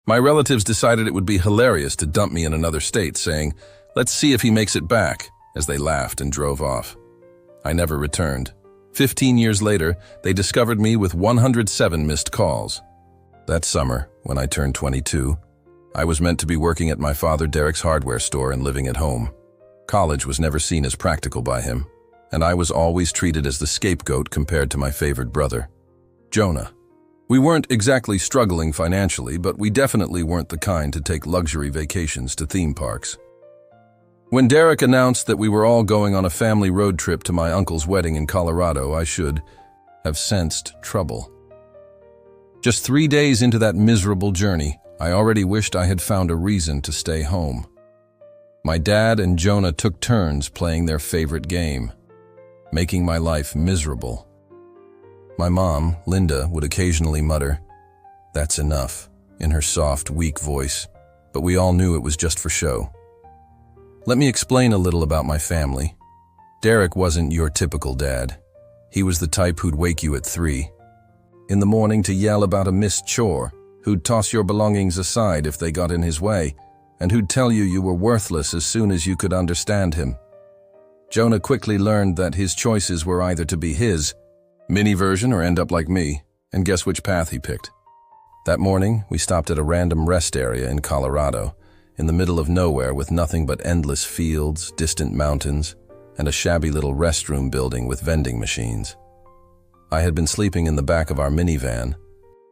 My relatives decided it would be hilarious to dump me in another state, saying, "Let's see if he makes it back," as they laughed and drove off. I never returned. 15 years later, they discovered me with 107 missed calls. That summer, when I turned 22, I was meant to be working at my father Derek's hardware store and living at home. College was never seen as practical by him, and I was always treated as the scapegoat compared to my favored brother, Jonah. We weren't exactly struggling financially, but we definitely weren't the kind to take luxury vacations to theme parks. When Derek announced that we were all going on a family road trip to my uncle's wedding in Colorado, I should have sensed trouble. Just 3 days into that miserable journey, I already wished I had found a reason to stay home. My dad and Jonah took turns playing their favorite game, making my life miserable. My mom, Linda, would occasionally mutter, "That's enough," in her soft, weak voice, but we all knew it was just for show. Let me explain a little about my family. Derek wasn't your typical dad. He was the type who'd wake you at 3 in the morning to yell about a missed chore, who'd toss your belongings aside if they got in his way, and who'd tell you you were worthless as soon as you could understand him. Jonah quickly learned that his choices were either to be his mini version or end up like me, and guess which path he picked? That morning, we stopped at a random rest area in Colorado, in the middle of nowhere with nothing but endless fields, distant mountains, and a shabby little restroom building with vending machines. I had been sleeping in the back of our minivan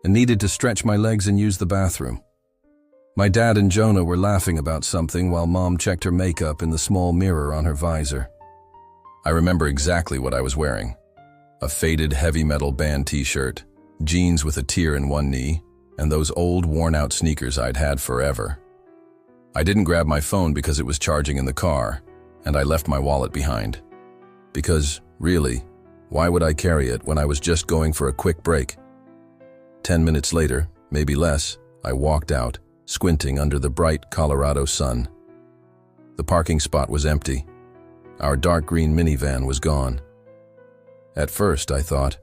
and needed to stretch my legs and use the bathroom. My dad and Jonah were laughing about something while Mom checked her makeup in the small mirror on her visor. I remember exactly what I was wearing. A faded heavy metal band t-shirt, jeans with a tear in one knee, and those old worn-out sneakers I'd had forever. I didn't grab my phone because it was charging in the car, and I left my wallet behind. Because, really, why would I carry it when I was just going for a quick break? 10 minutes later, maybe less, I walked out, squinting under the bright Colorado sun. The parking spot was empty. Our dark green minivan was gone. At first, I thought,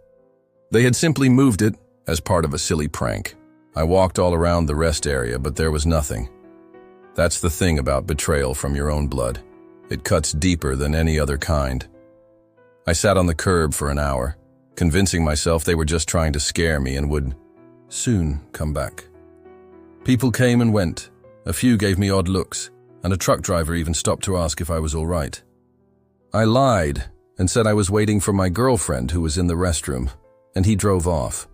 they had simply moved it as part of a silly prank. I walked all around the rest area, but there was nothing. That's the thing about betrayal from your own blood. It cuts deeper than any other kind. I sat on the curb for an hour, convincing myself they were just trying to scare me and would soon come back. People came and went. A few gave me odd looks, and a truck driver even stopped to ask if I was all right. I lied and said I was waiting for my girlfriend who was in the restroom, and he drove off.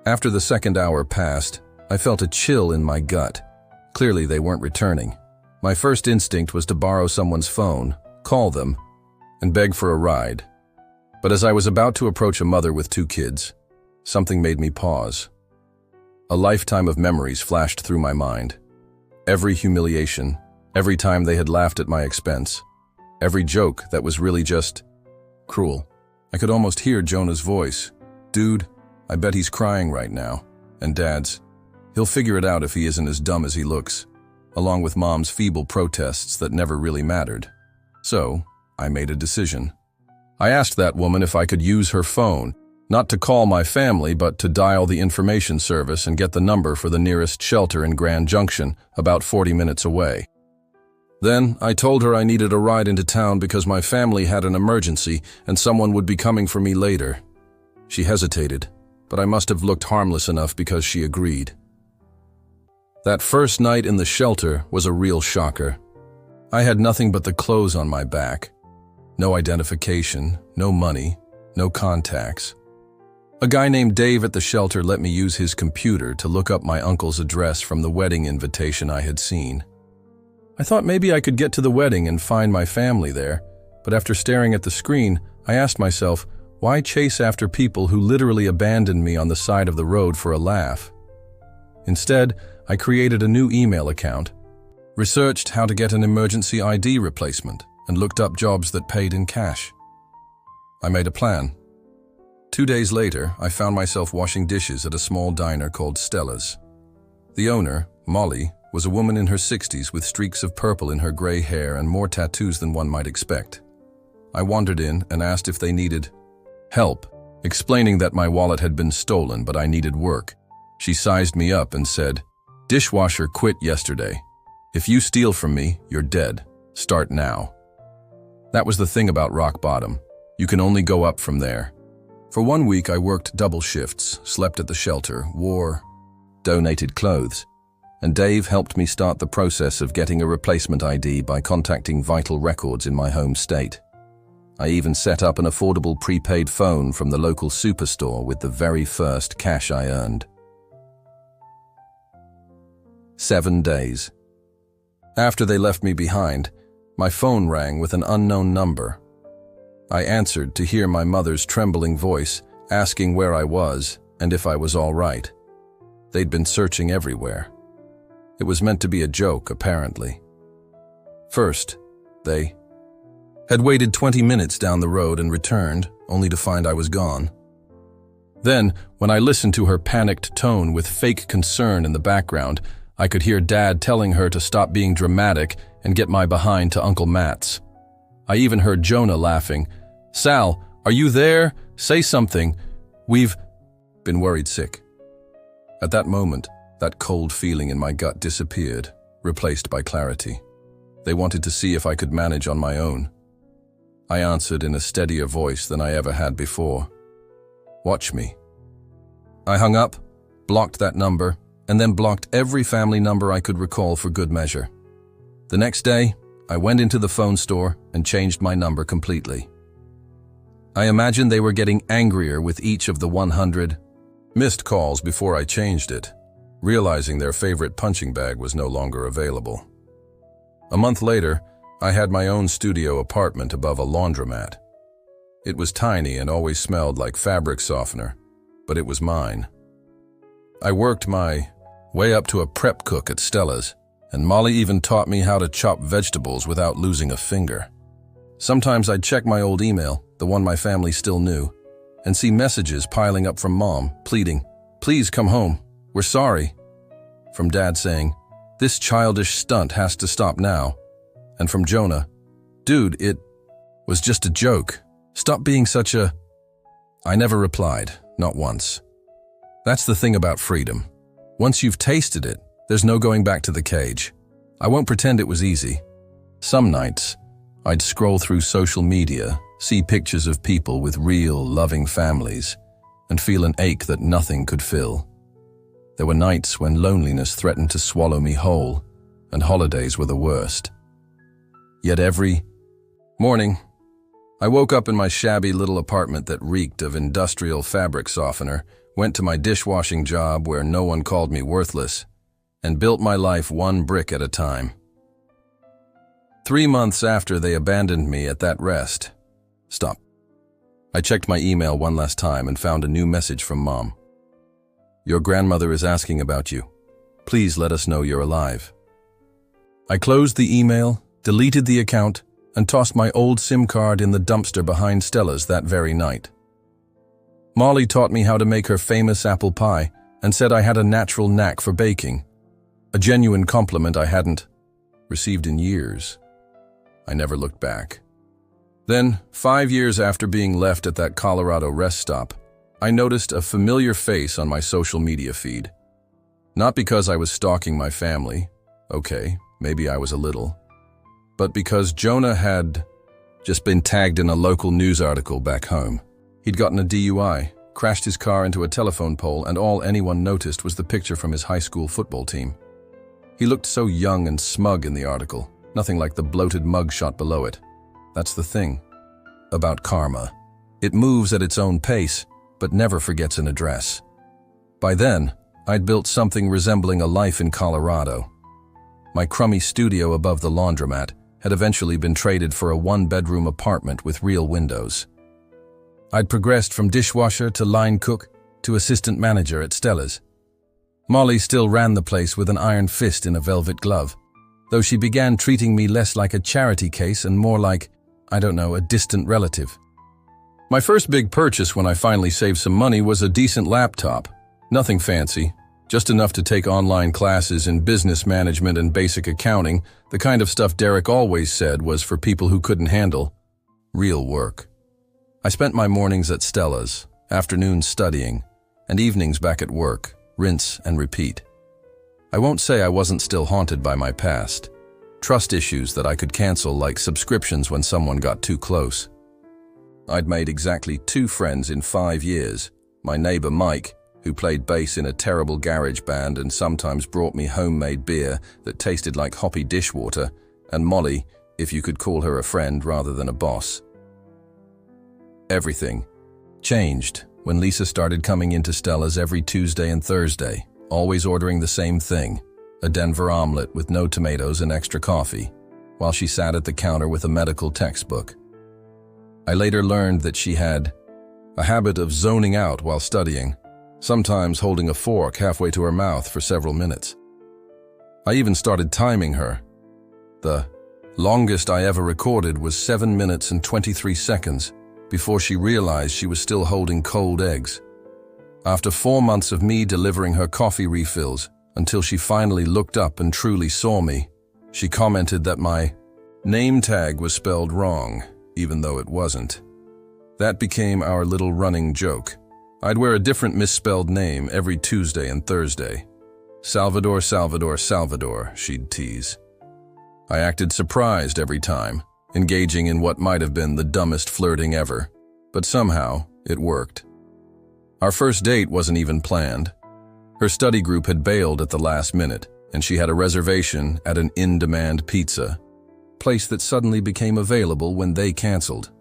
After the second hour passed, I felt a chill in my gut. Clearly they weren't returning. My first instinct was to borrow someone's phone, call them, and beg for a ride. But as I was about to approach a mother with 2 kids, something made me pause. A lifetime of memories flashed through my mind. Every humiliation, every time they had laughed at my expense, every joke that was really just cruel. I could almost hear Jonah's voice. "Dude, I bet he's crying right now." And Dad's, "He'll figure it out if he isn't as dumb as he looks," along with Mom's feeble protests that never really mattered. So, I made a decision. I asked that woman if I could use her phone, not to call my family, but to dial the information service and get the number for the nearest shelter in Grand Junction, about 40 minutes away. Then, I told her I needed a ride into town because my family had an emergency and someone would be coming for me later. She hesitated, but I must have looked harmless enough because she agreed. That first night in the shelter was a real shocker. I had nothing but the clothes on my back. No identification, no money, no contacts. A guy named Dave at the shelter let me use his computer to look up my uncle's address from the wedding invitation I had seen. I thought maybe I could get to the wedding and find my family there, but after staring at the screen, I asked myself, why chase after people who literally abandoned me on the side of the road for a laugh? Instead, I created a new email account, researched how to get an emergency ID replacement, and looked up jobs that paid in cash. I made a plan. 2 days later, I found myself washing dishes at a small diner called Stella's. The owner, Molly, was a woman in her 60s with streaks of purple in her gray hair and more tattoos than one might expect. I wandered in and asked if they needed help, explaining that my wallet had been stolen but I needed work. She sized me up and said, Dishwasher quit yesterday. If you steal from me, you're dead. Start now. That was the thing about rock bottom. You can only go up from there. For 1 week, I worked double shifts, slept at the shelter, wore donated clothes, and Dave helped me start the process of getting a replacement ID by contacting vital records in my home state. I even set up an affordable prepaid phone from the local superstore with the very first cash I earned. 7 days. After they left me behind, my phone rang with an unknown number. I answered to hear my mother's trembling voice asking where I was and if I was all right. They'd been searching everywhere. It was meant to be a joke, apparently. First, they had waited 20 minutes down the road and returned, only to find I was gone. Then, when I listened to her panicked tone with fake concern in the background, I could hear Dad telling her to stop being dramatic and get my behind to Uncle Matt's. I even heard Jonah laughing. "Sal, are you there? Say something. We've been worried sick." At that moment, that cold feeling in my gut disappeared, replaced by clarity. They wanted to see if I could manage on my own. I answered in a steadier voice than I ever had before. "Watch me." I hung up, blocked that number, and then blocked every family number I could recall for good measure. The next day, I went into the phone store and changed my number completely. I imagined they were getting angrier with each of the 100 missed calls before I changed it, realizing their favorite punching bag was no longer available. A month later, I had my own studio apartment above a laundromat. It was tiny and always smelled like fabric softener, but it was mine. I worked my way up to a prep cook at Stella's, and Molly even taught me how to chop vegetables without losing a finger. Sometimes I'd check my old email, the one my family still knew, and see messages piling up from Mom, pleading, "Please come home, we're sorry." From Dad saying, "This childish stunt has to stop now." And from Jonah, "Dude, it was just a joke. Stop being such a..." I never replied, not once. That's the thing about freedom. Once you've tasted it, there's no going back to the cage. I won't pretend it was easy. Some nights, I'd scroll through social media, see pictures of people with real, loving families, and feel an ache that nothing could fill. There were nights when loneliness threatened to swallow me whole, and holidays were the worst. Yet every morning, I woke up in my shabby little apartment that reeked of industrial fabric softener, went to my dishwashing job where no one called me worthless, and built my life one brick at a time. 3 months after they abandoned me at that rest. Stop. I checked my email one last time and found a new message from Mom. "Your grandmother is asking about you. Please let us know you're alive." I closed the email, deleted the account, and tossed my old SIM card in the dumpster behind Stella's that very night. Molly taught me how to make her famous apple pie and said I had a natural knack for baking, a genuine compliment I hadn't received in years. I never looked back. Then, 5 years after being left at that Colorado rest stop, I noticed a familiar face on my social media feed. Not because I was stalking my family, okay, maybe I was a little, but because Jonah had just been tagged in a local news article back home. He'd gotten a DUI, crashed his car into a telephone pole, and all anyone noticed was the picture from his high school football team. He looked so young and smug in the article, nothing like the bloated mugshot below it. That's the thing about karma. It moves at its own pace, but never forgets an address. By then, I'd built something resembling a life in Colorado. My crummy studio above the laundromat had eventually been traded for a 1-bedroom apartment with real windows. I'd progressed from dishwasher to line cook to assistant manager at Stella's. Molly still ran the place with an iron fist in a velvet glove, though she began treating me less like a charity case and more like, I don't know, a distant relative. My first big purchase when I finally saved some money was a decent laptop. Nothing fancy, just enough to take online classes in business management and basic accounting, the kind of stuff Derek always said was for people who couldn't handle real work. I spent my mornings at Stella's, afternoons studying, and evenings back at work, rinse and repeat. I won't say I wasn't still haunted by my past. Trust issues that I could cancel, like subscriptions when someone got too close. I'd made exactly 2 friends in 5 years. My neighbor Mike, who played bass in a terrible garage band and sometimes brought me homemade beer that tasted like hoppy dishwater, and Molly, if you could call her a friend rather than a boss. Everything changed when Lisa started coming into Stella's every Tuesday and Thursday, always ordering the same thing, a Denver omelet with no tomatoes and extra coffee, while she sat at the counter with a medical textbook. I later learned that she had a habit of zoning out while studying, sometimes holding a fork halfway to her mouth for several minutes. I even started timing her. The longest I ever recorded was 7 minutes and 23 seconds before she realized she was still holding cold eggs. After 4 months of me delivering her coffee refills until she finally looked up and truly saw me, she commented that my name tag was spelled wrong, even though it wasn't. That became our little running joke. I'd wear a different misspelled name every Tuesday and Thursday. Salvador, Salvador, Salvador, she'd tease. I acted surprised every time, engaging in what might have been the dumbest flirting ever, but somehow it worked. Our first date wasn't even planned. Her study group had bailed at the last minute, and she had a reservation at an in-demand pizza place that suddenly became available when they canceled.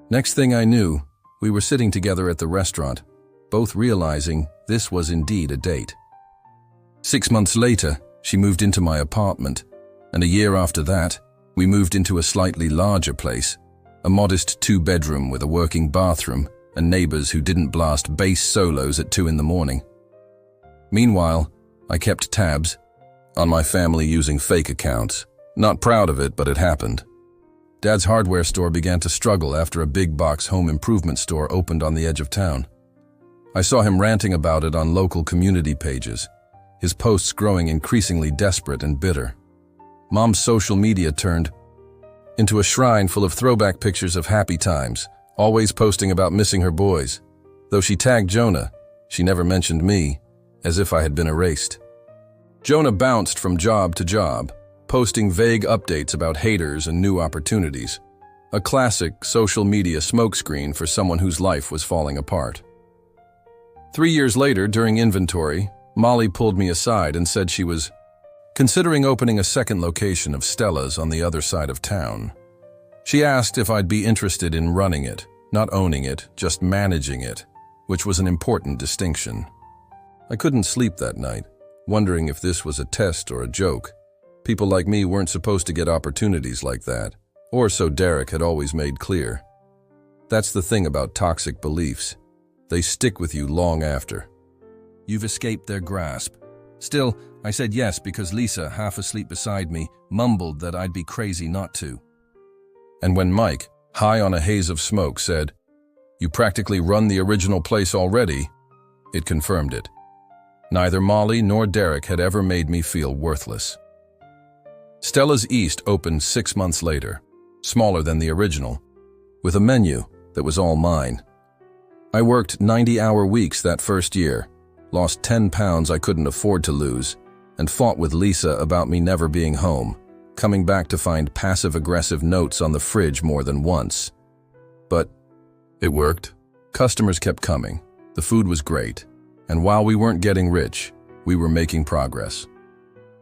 Next thing I knew, we were sitting together at the restaurant, both realizing this was indeed a date. 6 months later, she moved into my apartment, and a year after that, we moved into a slightly larger place, a modest 2-bedroom with a working bathroom and neighbors who didn't blast bass solos at 2 in the morning. Meanwhile, I kept tabs on my family using fake accounts. Not proud of it, but it happened. Dad's hardware store began to struggle after a big box home improvement store opened on the edge of town. I saw him ranting about it on local community pages, his posts growing increasingly desperate and bitter. Mom's social media turned into a shrine full of throwback pictures of happy times, always posting about missing her boys. Though she tagged Jonah, she never mentioned me, as if I had been erased. Jonah bounced from job to job, posting vague updates about haters and new opportunities, a classic social media smokescreen for someone whose life was falling apart. 3 years later, during inventory, Molly pulled me aside and said she was considering opening a second location of Stella's on the other side of town. She asked if I'd be interested in running it, not owning it, just managing it, which was an important distinction. I couldn't sleep that night, wondering if this was a test or a joke. People like me weren't supposed to get opportunities like that, or so Derek had always made clear. That's the thing about toxic beliefs. They stick with you long after you've escaped their grasp. Still, I said yes because Lisa, half asleep beside me, mumbled that I'd be crazy not to. And when Mike, high on a haze of smoke, said, "You practically run the original place already," it confirmed it. Neither Molly nor Derek had ever made me feel worthless. Stella's East opened 6 months later, smaller than the original, with a menu that was all mine. I worked 90-hour weeks that first year, lost 10 pounds I couldn't afford to lose, and fought with Lisa about me never being home, coming back to find passive-aggressive notes on the fridge more than once. But it worked. Customers kept coming, the food was great, and while we weren't getting rich, we were making progress.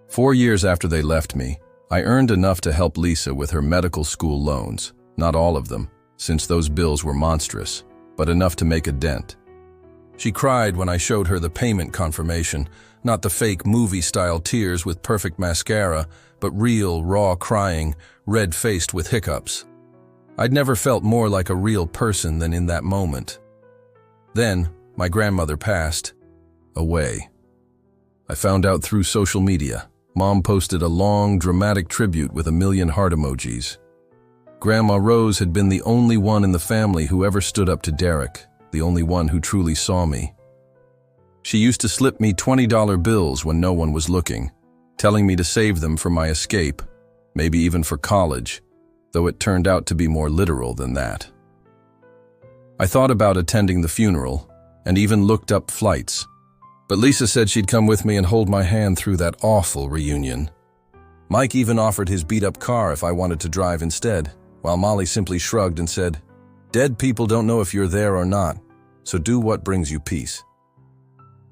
4 years after they left me, I earned enough to help Lisa with her medical school loans, not all of them, since those bills were monstrous, but enough to make a dent. She cried when I showed her the payment confirmation, not the fake movie-style tears with perfect mascara, but real, raw crying, red-faced with hiccups. I'd never felt more like a real person than in that moment. Then, my grandmother passed away. I found out through social media. Mom posted a long, dramatic tribute with 1,000,000 heart emojis. Grandma Rose had been the only one in the family who ever stood up to Derek, the only one who truly saw me. She used to slip me $20 bills when no one was looking, telling me to save them for my escape, maybe even for college, though it turned out to be more literal than that. I thought about attending the funeral, and even looked up flights. But Lisa said she'd come with me and hold my hand through that awful reunion. Mike even offered his beat-up car if I wanted to drive instead, while Molly simply shrugged and said, "Dead people don't know if you're there or not, so do what brings you peace."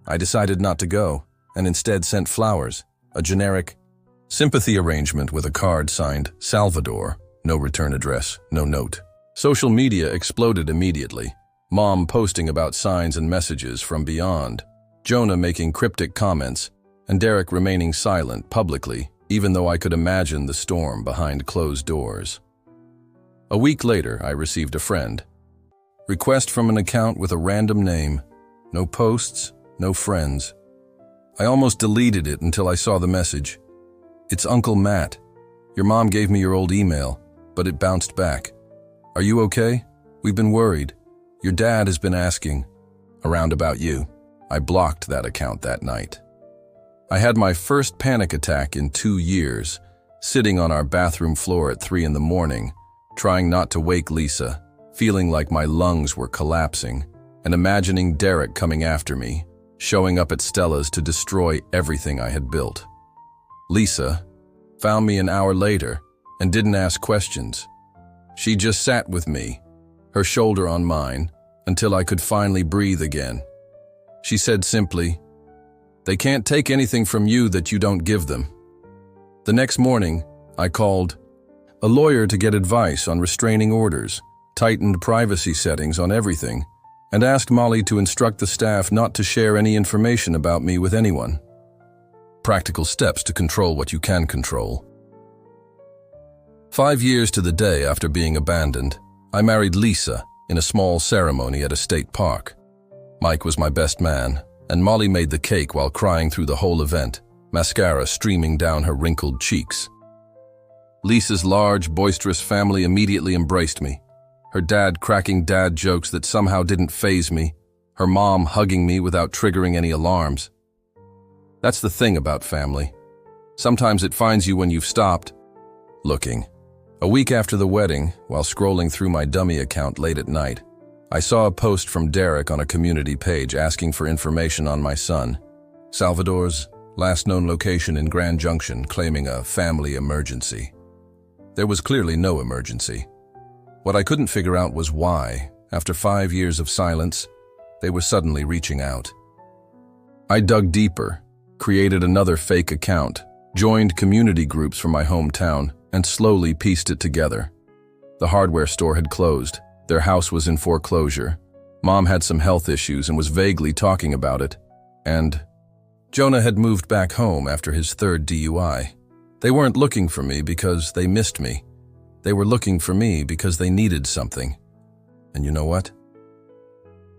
I decided not to go, and instead sent flowers, a generic sympathy arrangement with a card signed Salvador, no return address, no note. Social media exploded immediately, Mom posting about signs and messages from beyond, Jonah making cryptic comments, and Derek remaining silent publicly, even though I could imagine the storm behind closed doors. A week later, I received a friend. Request from an account with a random name. No posts, no friends. I almost deleted it until I saw the message. "It's Uncle Matt. Your mom gave me your old email, but it bounced back. Are you okay? We've been worried. Your dad has been asking around about you." I blocked that account that night. I had my first panic attack in 2 years, sitting on our bathroom floor at 3 in the morning, trying not to wake Lisa, feeling like my lungs were collapsing, and imagining Derek coming after me, showing up at Stella's to destroy everything I had built. Lisa found me an hour later and didn't ask questions. She just sat with me, her shoulder on mine, until I could finally breathe again. She said simply, "They can't take anything from you that you don't give them." The next morning, I called a lawyer to get advice on restraining orders, tightened privacy settings on everything, and asked Molly to instruct the staff not to share any information about me with anyone. Practical steps to control what you can control. 5 years to the day after being abandoned, I married Lisa in a small ceremony at a state park. Mike was my best man, and Molly made the cake while crying through the whole event, mascara streaming down her wrinkled cheeks. Lisa's large, boisterous family immediately embraced me, her dad cracking dad jokes that somehow didn't faze me, her mom hugging me without triggering any alarms. That's the thing about family. Sometimes it finds you when you've stopped looking. A week after the wedding, while scrolling through my dummy account late at night, I saw a post from Derek on a community page asking for information on my son, Salvador's last known location in Grand Junction, claiming a family emergency. There was clearly no emergency. What I couldn't figure out was why, after 5 years of silence, they were suddenly reaching out. I dug deeper, created another fake account, joined community groups from my hometown, and slowly pieced it together. The hardware store had closed. Their house was in foreclosure. Mom had some health issues and was vaguely talking about it. And Jonah had moved back home after his 3rd DUI. They weren't looking for me because they missed me. They were looking for me because they needed something. And you know what?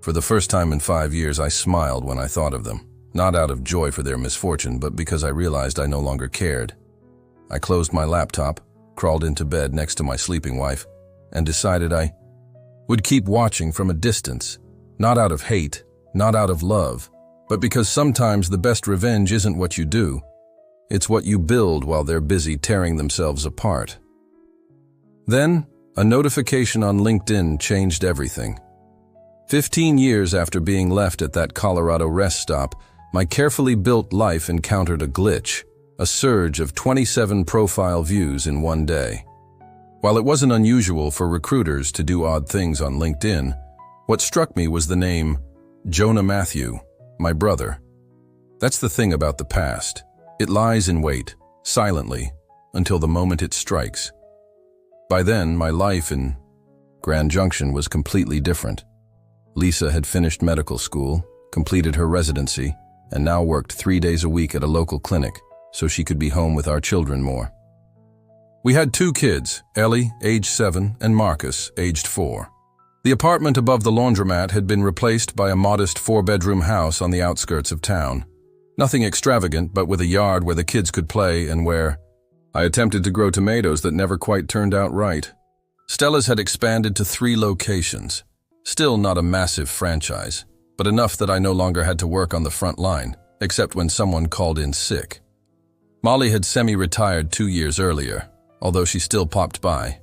For the first time in 5 years, I smiled when I thought of them. Not out of joy for their misfortune, but because I realized I no longer cared. I closed my laptop, crawled into bed next to my sleeping wife, and decided I would keep watching from a distance, not out of hate, not out of love, but because sometimes the best revenge isn't what you do. It's what you build while they're busy tearing themselves apart. Then, a notification on LinkedIn changed everything. 15 years after being left at that Colorado rest stop, my carefully built life encountered a glitch, a surge of 27 profile views in one day. While it wasn't unusual for recruiters to do odd things on LinkedIn, what struck me was the name Jonah Matthew, my brother. That's the thing about the past. It lies in wait, silently, until the moment it strikes. By then, my life in Grand Junction was completely different. Lisa had finished medical school, completed her residency, and now worked 3 days a week at a local clinic so she could be home with our children more. We had 2 kids, Ellie, aged 7, and Marcus, aged 4. The apartment above the laundromat had been replaced by a modest 4-bedroom house on the outskirts of town. Nothing extravagant, but with a yard where the kids could play and where I attempted to grow tomatoes that never quite turned out right. Stella's had expanded to 3 locations. Still not a massive franchise, but enough that I no longer had to work on the front line, except when someone called in sick. Molly had semi-retired 2 years earlier, although she still popped by,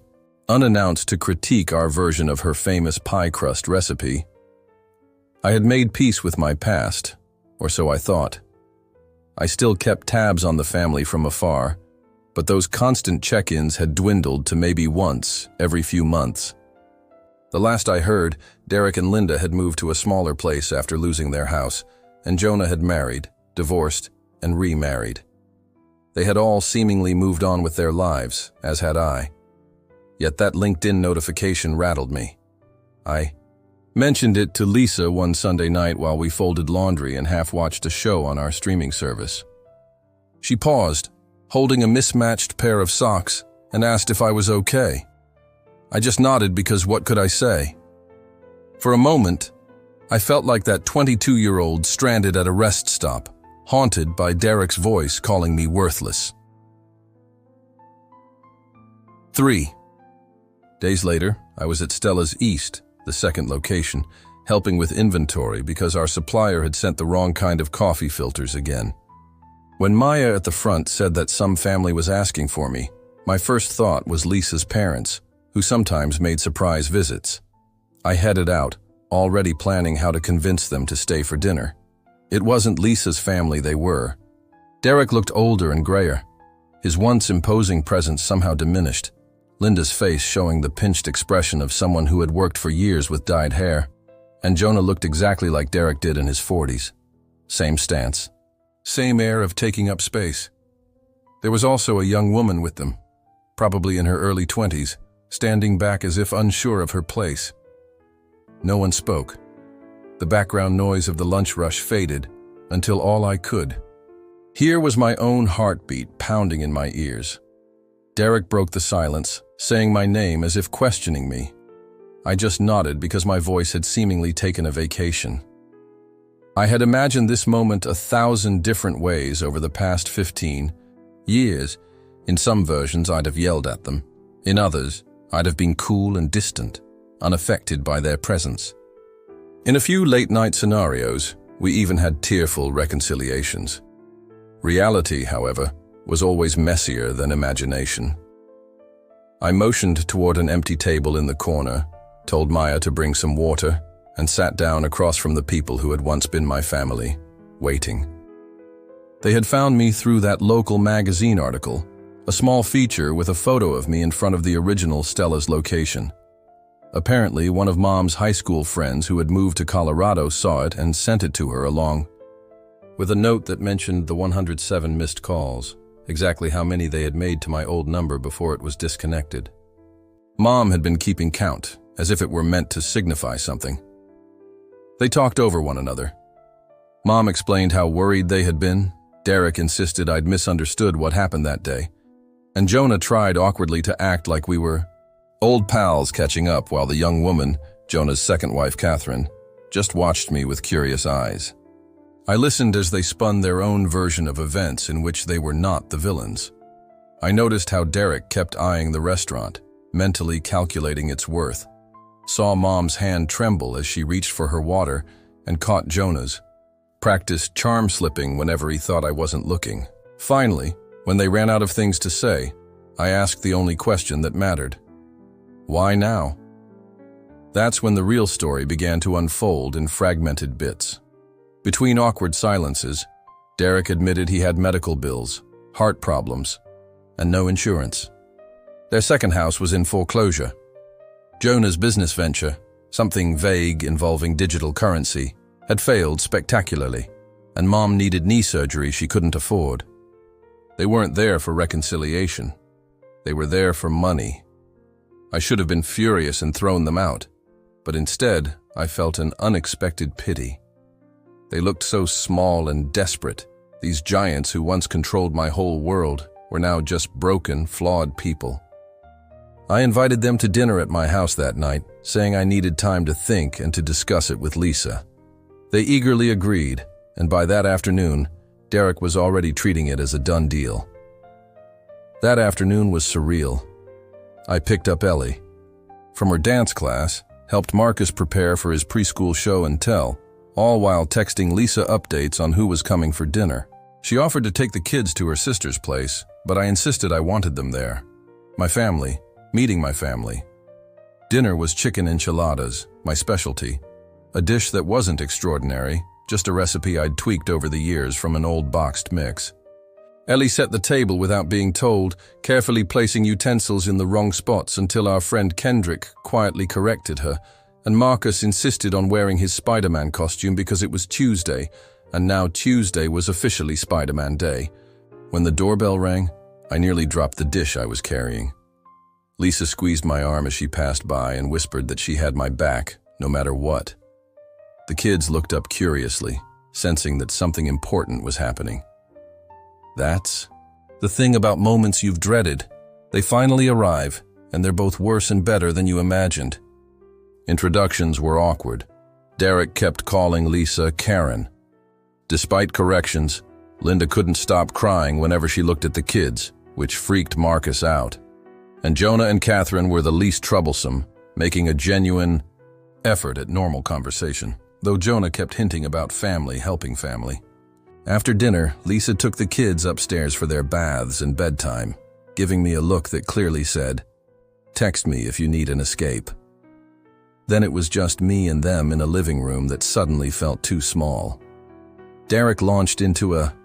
unannounced to critique our version of her famous pie crust recipe. I had made peace with my past, or so I thought. I still kept tabs on the family from afar, but those constant check-ins had dwindled to maybe once every few months. The last I heard, Derek and Linda had moved to a smaller place after losing their house, and Jonah had married, divorced, and remarried. They had all seemingly moved on with their lives, as had I. Yet that LinkedIn notification rattled me. I mentioned it to Lisa one Sunday night while we folded laundry and half-watched a show on our streaming service. She paused, holding a mismatched pair of socks, and asked if I was okay. I just nodded because what could I say? For a moment, I felt like that 22-year-old stranded at a rest stop, haunted by Derek's voice calling me worthless. 3 days later, I was at Stella's East, the second location, helping with inventory because our supplier had sent the wrong kind of coffee filters again. When Maya at the front said that some family was asking for me, my first thought was Lisa's parents, who sometimes made surprise visits. I headed out, already planning how to convince them to stay for dinner. It wasn't Lisa's family they were. Derek looked older and grayer. His once imposing presence somehow diminished, Linda's face showing the pinched expression of someone who had worked for years with dyed hair, and Jonah looked exactly like Derek did in his 40s. Same stance. Same air of taking up space. There was also a young woman with them, probably in her early 20s, standing back as if unsure of her place. No one spoke. The background noise of the lunch rush faded until all I could. Here was my own heartbeat pounding in my ears. Derek broke the silence, saying my name as if questioning me. I just nodded because my voice had seemingly taken a vacation. I had imagined this moment 1,000 different ways over the past 15 years. In some versions, I'd have yelled at them. In others, I'd have been cool and distant, unaffected by their presence. In a few late-night scenarios, we even had tearful reconciliations. Reality, however, was always messier than imagination. I motioned toward an empty table in the corner, told Maya to bring some water, and sat down across from the people who had once been my family, waiting. They had found me through that local magazine article, a small feature with a photo of me in front of the original Stella's location. Apparently, one of Mom's high school friends who had moved to Colorado saw it and sent it to her along with a note that mentioned the 107 missed calls, exactly how many they had made to my old number before it was disconnected. Mom had been keeping count, as if it were meant to signify something. They talked over one another. Mom explained how worried they had been. Derek insisted I'd misunderstood what happened that day, and Jonah tried awkwardly to act like we were old pals catching up while the young woman, Jonah's second wife Catherine, just watched me with curious eyes. I listened as they spun their own version of events in which they were not the villains. I noticed how Derek kept eyeing the restaurant, mentally calculating its worth. Saw Mom's hand tremble as she reached for her water and caught Jonah's. Practiced charm slipping whenever he thought I wasn't looking. Finally, when they ran out of things to say, I asked the only question that mattered. Why now? That's when the real story began to unfold in fragmented bits. Between awkward silences, Derek admitted he had medical bills, heart problems, and no insurance. Their second house was in foreclosure. Jonah's business venture, something vague involving digital currency, had failed spectacularly, and Mom needed knee surgery she couldn't afford. They weren't there for reconciliation. They were there for money. I should have been furious and thrown them out, but instead I felt an unexpected pity. They looked so small and desperate. These giants who once controlled my whole world were now just broken, flawed people. I invited them to dinner at my house that night, saying I needed time to think and to discuss it with Lisa. They eagerly agreed, and by that afternoon, Derek was already treating it as a done deal. That afternoon was surreal. I picked up Ellie from her dance class, helped Marcus prepare for his preschool show and tell, all while texting Lisa updates on who was coming for dinner. She offered to take the kids to her sister's place, but I insisted I wanted them there. My family, meeting my family. Dinner was chicken enchiladas, my specialty, a dish that wasn't extraordinary, just a recipe I'd tweaked over the years from an old boxed mix. Ellie set the table without being told, carefully placing utensils in the wrong spots until our friend Kendrick quietly corrected her, and Marcus insisted on wearing his Spider-Man costume because it was Tuesday, and now Tuesday was officially Spider-Man Day. When the doorbell rang, I nearly dropped the dish I was carrying. Lisa squeezed my arm as she passed by and whispered that she had my back, no matter what. The kids looked up curiously, sensing that something important was happening. That's the thing about moments you've dreaded. They finally arrive, and they're both worse and better than you imagined. Introductions were awkward. Derek kept calling Lisa Karen. Despite corrections, Linda couldn't stop crying whenever she looked at the kids, which freaked Marcus out. And Jonah and Catherine were the least troublesome, making a genuine effort at normal conversation, though Jonah kept hinting about family helping family. After dinner, Lisa took the kids upstairs for their baths and bedtime, giving me a look that clearly said, "Text me if you need an escape." Then it was just me and them in a living room that suddenly felt too small. Derek launched into a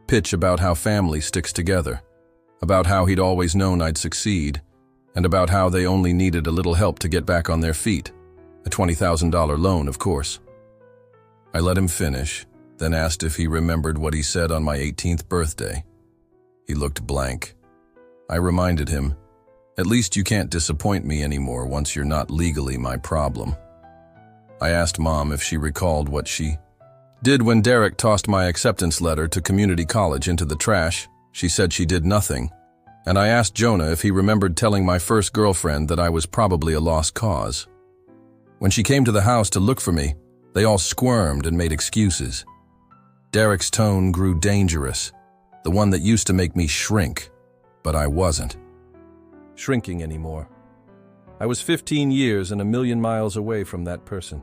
pitch about how family sticks together, about how he'd always known I'd succeed, and about how they only needed a little help to get back on their feet. A $20,000 loan, of course. I let him finish, then asked if he remembered what he said on my 18th birthday. He looked blank. I reminded him, "At least you can't disappoint me anymore once you're not legally my problem." I asked Mom if she recalled what she did when Derek tossed my acceptance letter to community college into the trash. She said she did nothing. And I asked Jonah if he remembered telling my first girlfriend that I was probably a lost cause. When she came to the house to look for me, they all squirmed and made excuses. Derek's tone grew dangerous, the one that used to make me shrink, but I wasn't shrinking anymore. I was 15 years and a million miles away from that person.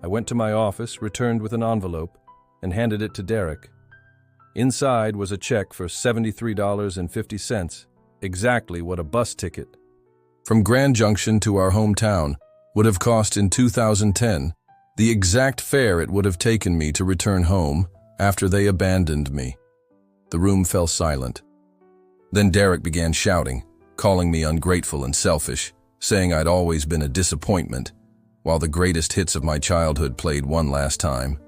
I went to my office, returned with an envelope, and handed it to Derek. Inside was a check for $73.50, exactly what a bus ticket from Grand Junction to our hometown would have cost in 2010, the exact fare it would have taken me to return home after they abandoned me. The room fell silent. Then Derek began shouting, calling me ungrateful and selfish, saying I'd always been a disappointment, while the greatest hits of my childhood played one last time.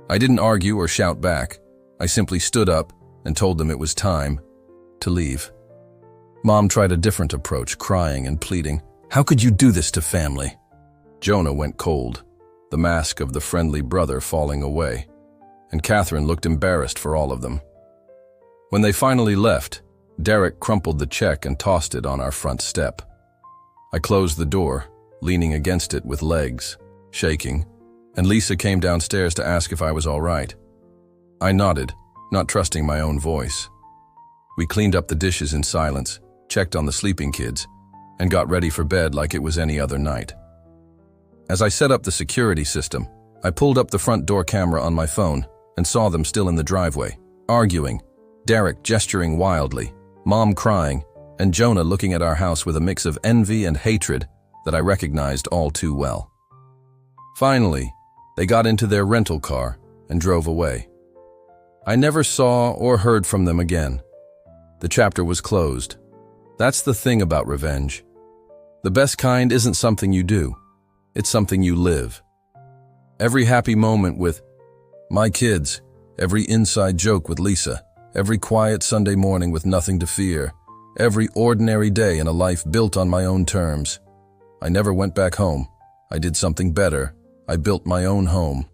I didn't argue or shout back. I simply stood up and told them it was time to leave. Mom tried a different approach, crying and pleading, "How could you do this to family?" Jonah went cold, the mask of the friendly brother falling away, and Catherine looked embarrassed for all of them. When they finally left, Derek crumpled the check and tossed it on our front step. I closed the door, leaning against it with legs shaking, and Lisa came downstairs to ask if I was all right. I nodded, not trusting my own voice. We cleaned up the dishes in silence, checked on the sleeping kids, and got ready for bed like it was any other night. As I set up the security system, I pulled up the front door camera on my phone and saw them still in the driveway, arguing, Derek gesturing wildly, Mom crying, and Jonah looking at our house with a mix of envy and hatred that I recognized all too well. Finally, they got into their rental car and drove away. I never saw or heard from them again. The chapter was closed. That's the thing about revenge. The best kind isn't something you do. It's something you live. Every happy moment with my kids, every inside joke with Lisa, every quiet Sunday morning with nothing to fear, every ordinary day in a life built on my own terms. I never went back home. I did something better. I built my own home.